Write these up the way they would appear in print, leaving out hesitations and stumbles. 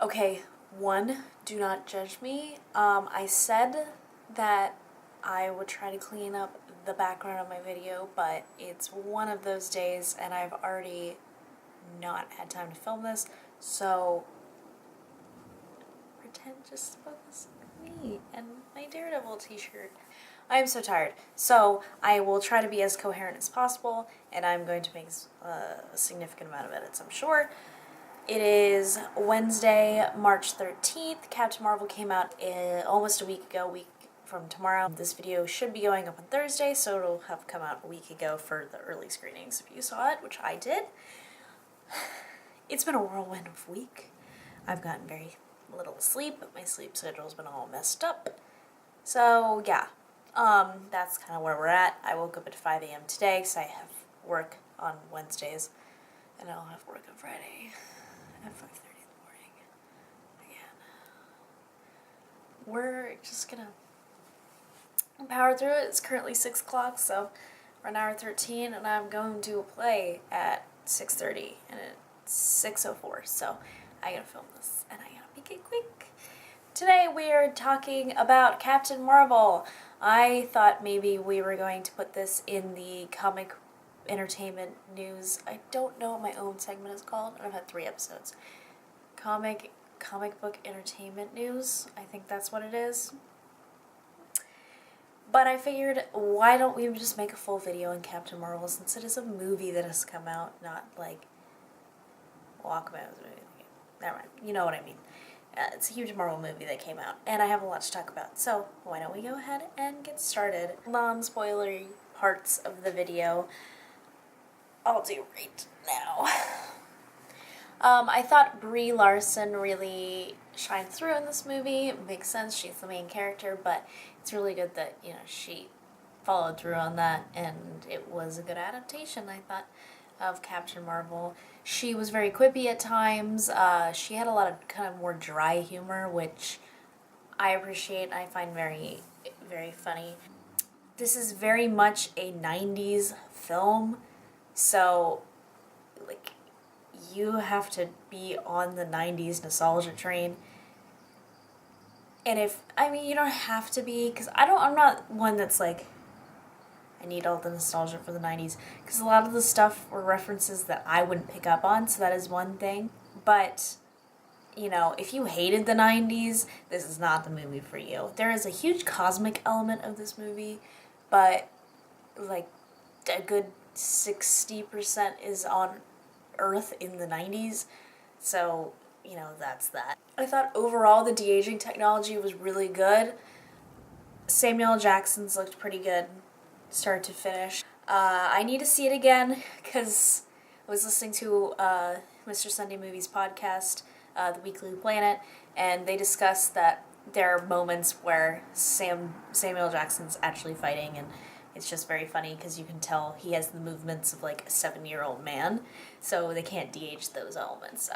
Okay, one, do not judge me. I said that I would try to clean up the background of my video, but it's one of those days and I've already not had time to film this, so pretend just focus on me and my Daredevil t-shirt. I am so tired, so I will try to be as coherent as possible, and I'm going to make a significant amount of edits, I'm sure. It is Wednesday, March 13th. Captain Marvel came out almost a week ago, week from tomorrow. This video should be going up on Thursday, so it'll have come out a week ago for the early screenings if you saw it, which I did. It's been a whirlwind of a week. I've gotten very little sleep, but my sleep schedule's been all messed up. So yeah, that's kind of where we're at. I woke up at 5 a.m. today because I have work on Wednesdays, and I'll have work on Friday at 5:30 in the morning again. We're just gonna power through it. It's currently 6 o'clock, so we're on hour 13, and I'm going to a play at 6:30, and it's 6:04, so I gotta film this, and I gotta make it quick. Today we are talking about Captain Marvel. I thought maybe we were going to put this in the comic entertainment news. I don't know what my own segment is called, and I've had 3 episodes. Comic book entertainment news, I think that's what it is. But I figured, why don't we just make a full video on Captain Marvel, since it is a movie that has come out, not like Walkman. Never mind, you know what I mean. It's a huge Marvel movie that came out, and I have a lot to talk about, so why don't we go ahead and get started. Non-spoilery parts of the video I'll do right now. I thought Brie Larson really shined through in this movie. It makes sense, she's the main character, but it's really good that, you know, she followed through on that, and it was a good adaptation, I thought, of Captain Marvel. She was very quippy at times. She had a lot of kind of more dry humor, which I appreciate and I find very, very funny. This is very much a 90s film, so, like, you have to be on the 90s nostalgia train. And you don't have to be, because I'm not one that's like, I need all the nostalgia for the 90s, because a lot of the stuff were references that I wouldn't pick up on, so that is one thing. But, you know, if you hated the 90s, this is not the movie for you. There is a huge cosmic element of this movie, but, like, a good 60% is on Earth in the 90s, so, you know, that's that. I thought overall the de-aging technology was really good. Samuel Jackson's looked pretty good, start to finish. I need to see it again, because I was listening to Mr. Sunday Movies podcast, The Weekly Planet, and they discussed that there are moments where Samuel Jackson's actually fighting, and it's just very funny because you can tell he has the movements of like a 7-year-old man, so they can't de-age those elements.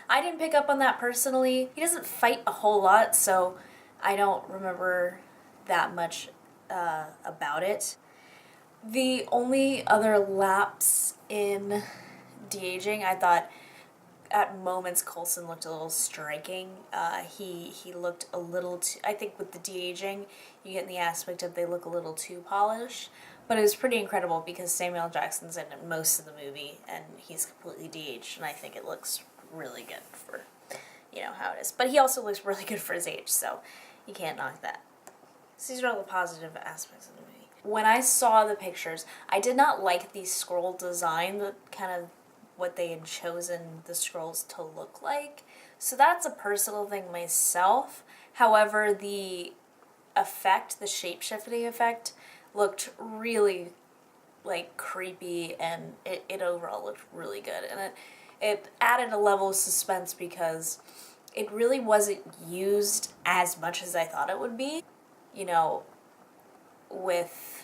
I didn't pick up on that personally. He doesn't fight a whole lot, so I don't remember that much about it. The only other lapse in de-aging, I thought at moments Coulson looked a little striking. He looked a little too, I think with the de-aging, you get in the aspect of they look a little too polished, but it was pretty incredible because Samuel Jackson's in most of the movie and he's completely de-aged, and I think it looks really good for, you know, how it is. But he also looks really good for his age, so you can't knock that. So these are all the positive aspects of the movie. When I saw the pictures, I did not like the scroll design, the kind of what they had chosen the scrolls to look like. So that's a personal thing myself. However, the effect, the shape-shifting effect, looked really, like, creepy, and it overall looked really good. And it added a level of suspense because it really wasn't used as much as I thought it would be. You know, with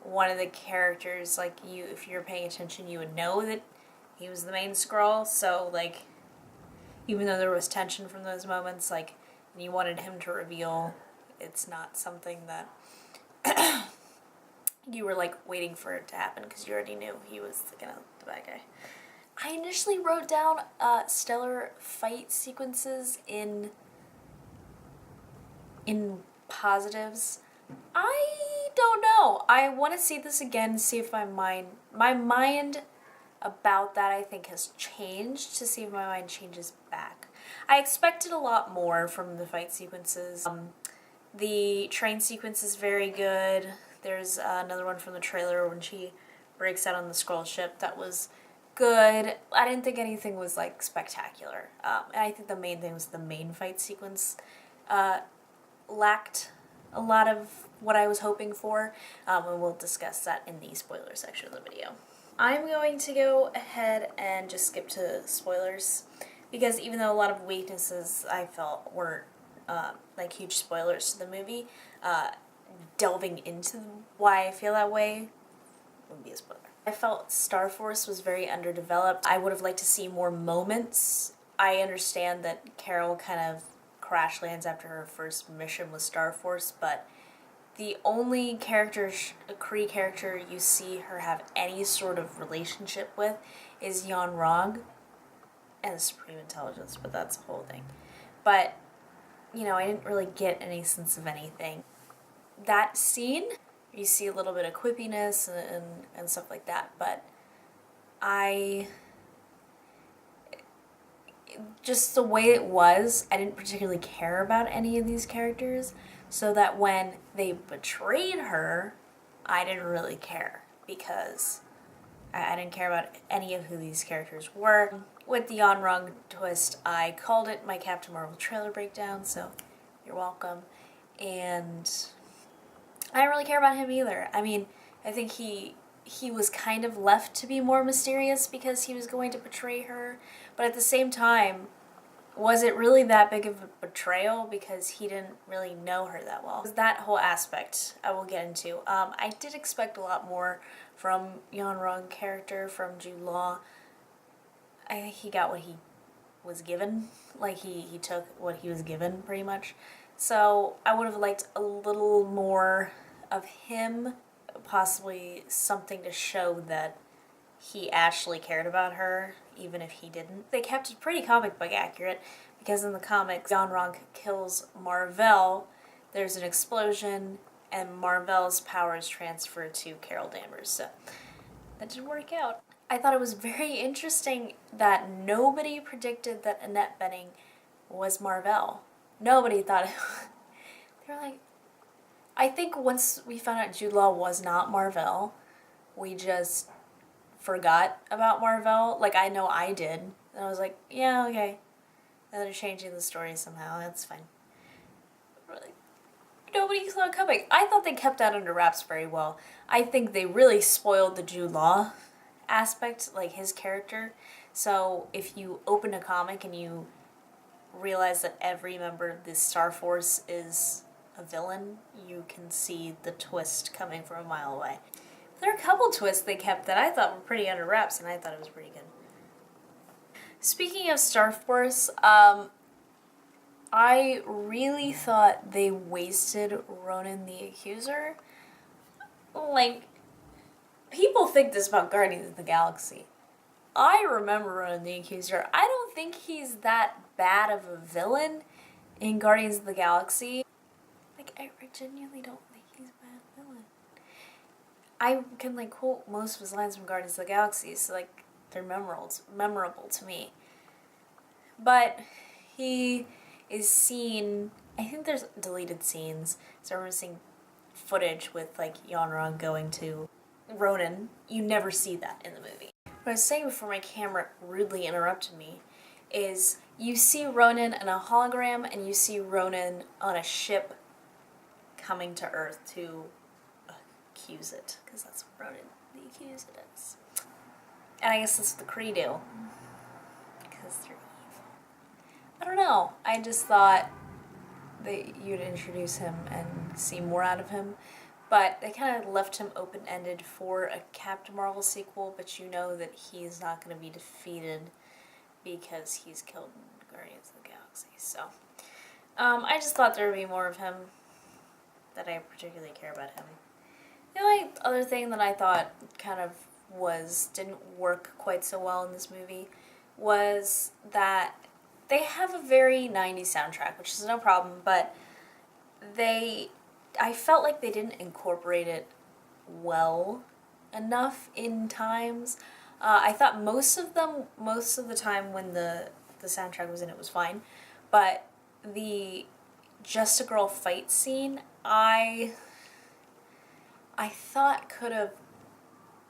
one of the characters, like, if you're paying attention, you would know that he was the main Skrull, so, like, even though there was tension from those moments, like, and you wanted him to reveal, it's not something that you were, like, waiting for it to happen, because you already knew he was, you know, the bad guy. I initially wrote down stellar fight sequences in positives. I don't know. I want to see this again, see if my mind about that, I think, has changed, to see if my mind changes back. I expected a lot more from the fight sequences. The train sequence is very good. There's another one from the trailer when she breaks out on the scroll ship that was good. I didn't think anything was like spectacular. And I think the main thing was the main fight sequence lacked a lot of what I was hoping for, and we'll discuss that in the spoiler section of the video. I'm going to go ahead and just skip to spoilers, because even though a lot of weaknesses I felt were like huge spoilers to the movie, delving into why I feel that way would be a spoiler. I felt Star Force was very underdeveloped. I would have liked to see more moments. I understand that Carol kind of crash lands after her first mission with Star Force, but the only character, Kree character, you see her have any sort of relationship with is yon-rogg and Supreme Intelligence, but that's a whole thing. But, you know, I didn't really get any sense of anything. That scene, you see a little bit of quippiness and stuff like that, but just the way it was, I didn't particularly care about any of these characters, so that when they betrayed her, I didn't really care, because I didn't care about any of who these characters were. With the yon-rogg twist, I called it my Captain Marvel trailer breakdown, so you're welcome. And I didn't really care about him either. I mean, I think he was kind of left to be more mysterious because he was going to betray her, but at the same time, was it really that big of a betrayal because he didn't really know her that well? That whole aspect I will get into. I did expect a lot more from yon-rogg character, from Jude Law. I think he got what he was given. Like, he took what he was given, pretty much. So I would have liked a little more of him, possibly something to show that he actually cared about her, even if he didn't. They kept it pretty comic book accurate, because in the comics, yon-rogg kills mar-vell, there's an explosion, and mar-vell's power is transferred to Carol Danvers, so that didn't work out. I thought it was very interesting that nobody predicted that Annette Bening was mar-vell. Nobody thought it. They were like, I think once we found out Jude Law was not mar-vell, we just forgot about mar-vell. Like, I know I did. And I was like, yeah, okay. And they're changing the story somehow. That's fine. Really, nobody saw it coming. I thought they kept that under wraps very well. I think they really spoiled the Jude Law aspect, like his character. So if you open a comic and you realize that every member of this Star Force is a villain, you can see the twist coming from a mile away. There are a couple twists they kept that I thought were pretty under wraps, and I thought it was pretty good. Speaking of Star Force, I really thought they wasted Ronan the Accuser. Like, people think this about Guardians of the Galaxy. I remember Ronan the Accuser. I don't think he's that bad of a villain in Guardians of the Galaxy. Like, I genuinely don't think he's a bad villain. I can, like, quote most of his lines from Guardians of the Galaxy, so, like, they're memorable to me. But he is seen, I think there's deleted scenes, so I remember seeing footage with, like, yon-rogg going to Ronan. You never see that in the movie. What I was saying before my camera rudely interrupted me is you see Ronan in a hologram, and you see Ronan on a ship coming to Earth to accuse it, because that's what Ronan the Accuser is. And I guess that's what the Kree do, because they're evil. I don't know, I just thought that you'd introduce him and see more out of him, but they kind of left him open-ended for a Captain Marvel sequel, but you know that he's not going to be defeated because he's killed in Guardians of the Galaxy, so I just thought there would be more of him, that I particularly care about him. The only other thing that I thought kind of didn't work quite so well in this movie was that they have a very 90s soundtrack, which is no problem, but I felt like they didn't incorporate it well enough in times. I thought most of the time when the soundtrack was in, it was fine, but the Just a Girl fight scene, I thought could have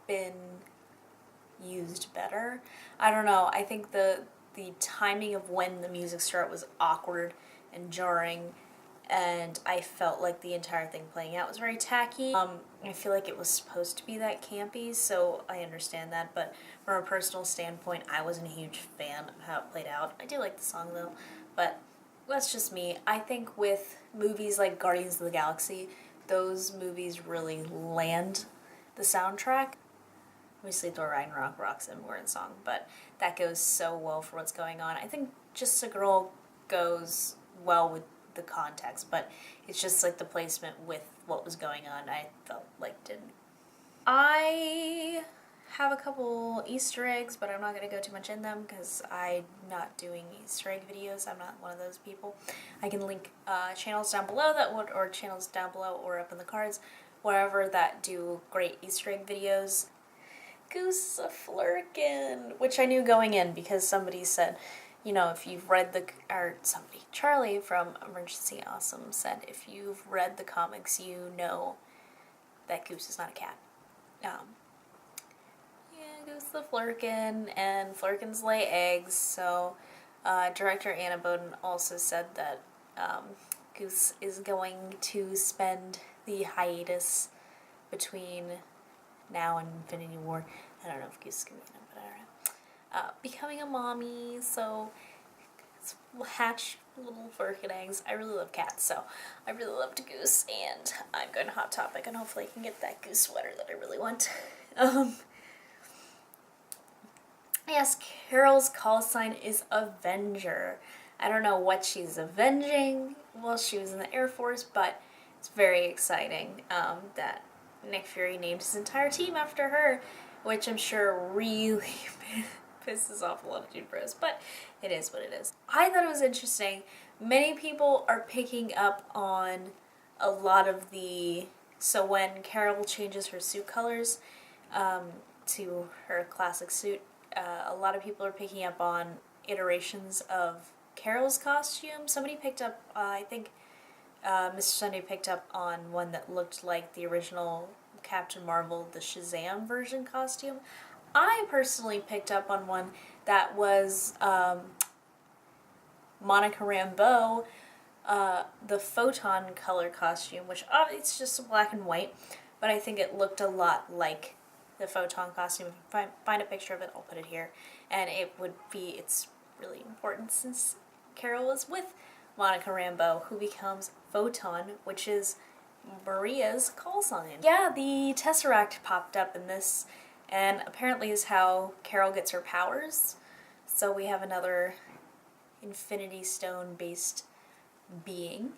been used better. I don't know. I think the timing of when the music started was awkward and jarring, and I felt like the entire thing playing out was very tacky. I feel like it was supposed to be that campy, so I understand that, but from a personal standpoint, I wasn't a huge fan of how it played out. I do like the song though, but that's just me. I think with movies like Guardians of the Galaxy, those movies really land the soundtrack. Obviously Thor Ragnarok rocks an important song, but that goes so well for what's going on. I think Just a Girl goes well with the context, but it's just like the placement with what was going on, I felt like didn't. I have a couple Easter eggs, but I'm not going to go too much in them because I'm not doing Easter egg videos. I'm not one of those people. I can link channels down below or channels down below or up in the cards, wherever that do great Easter egg videos. Goose a Flurkin, which I knew going in because somebody said, you know, if you've read Charlie from Emergency Awesome said, if you've read the comics, you know that Goose is not a cat. Yeah, Goose the Flurkin, and Flurkins lay eggs, so director Anna Boden also said that Goose is going to spend the hiatus between now and Infinity War. I don't know if Goose is going to be in it, but I don't know. Becoming a mommy, so hatch little Flurkin eggs. I really love cats, so I really loved Goose, and I'm going to Hot Topic, and hopefully I can get that Goose sweater that I really want. Yes, Carol's call sign is Avenger. I don't know what she's avenging while she was in the Air Force, but it's very exciting that Nick Fury named his entire team after her, which I'm sure really pisses off a lot of dude bros, but it is what it is. I thought it was interesting. Many people are picking up on a lot of so when Carol changes her suit colors to her classic suit, a lot of people are picking up on iterations of Carol's costume. Somebody picked up, I think Mr. Sunday picked up on one that looked like the original Captain Marvel, the Shazam version costume. I personally picked up on one that was Monica Rambeau, the Photon color costume, which it's just black and white, but I think it looked a lot like the Photon costume. If I find a picture of it, I'll put it here. And it's really important since Carol is with Monica Rambeau, who becomes Photon, which is Maria's call sign. Yeah, the Tesseract popped up in this, and apparently is how Carol gets her powers. So we have another Infinity Stone based being.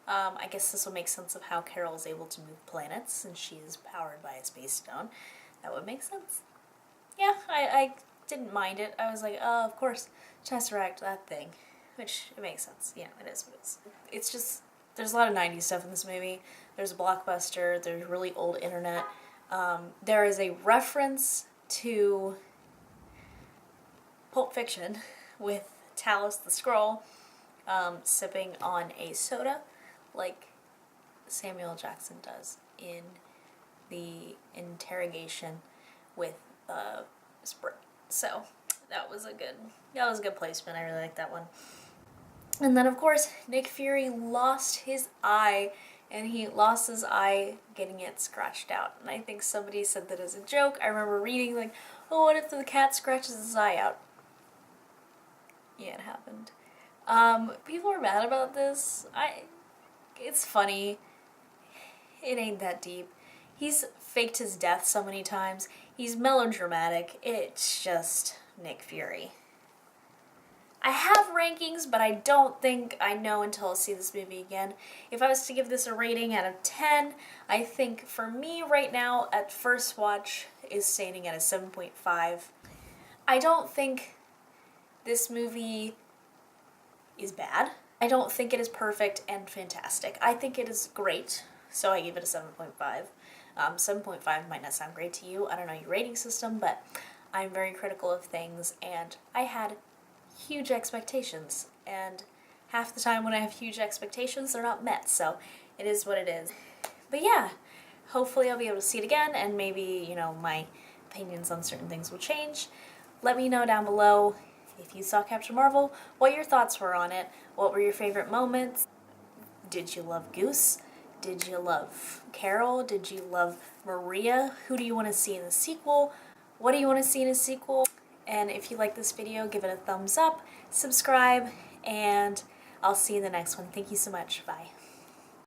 I guess this will make sense of how Carol is able to move planets since she is powered by a space stone. That would make sense. Yeah, I didn't mind it. I was like, oh, of course, Tesseract, that thing. Which, it makes sense. Yeah, it is what it is. It's just, there's a lot of 90s stuff in this movie. There's a blockbuster, there's really old internet. There is a reference to Pulp Fiction with Talos the Skrull sipping on a soda like Samuel Jackson does in the interrogation with Sprite. So that was a good placement. I really like that one. And then of course Nick Fury lost his eye, and he lost his eye getting it scratched out. And I think somebody said that as a joke. I remember reading like, oh, what if the cat scratches his eye out? Yeah, it happened. People are mad about this. It's funny. It ain't that deep. He's faked his death so many times. He's melodramatic. It's just Nick Fury. I have read rankings, but I don't think I know until I see this movie again. If I was to give this a rating out of 10, I think for me right now at first watch is standing at a 7.5. I don't think this movie is bad. I don't think it is perfect and fantastic. I think it is great, so I give it a 7.5. 7.5 might not sound great to you. I don't know your rating system, but I'm very critical of things, and I had huge expectations, and half the time when I have huge expectations, they're not met, so it is what it is. But yeah, hopefully I'll be able to see it again, and maybe, you know, my opinions on certain things will change. Let me know down below if you saw Captain Marvel, what your thoughts were on it, what were your favorite moments. Did you love Goose? Did you love Carol? Did you love Maria? Who do you want to see in the sequel? What do you want to see in a sequel? And if you like this video, give it a thumbs up, subscribe, and I'll see you in the next one. Thank you so much. Bye.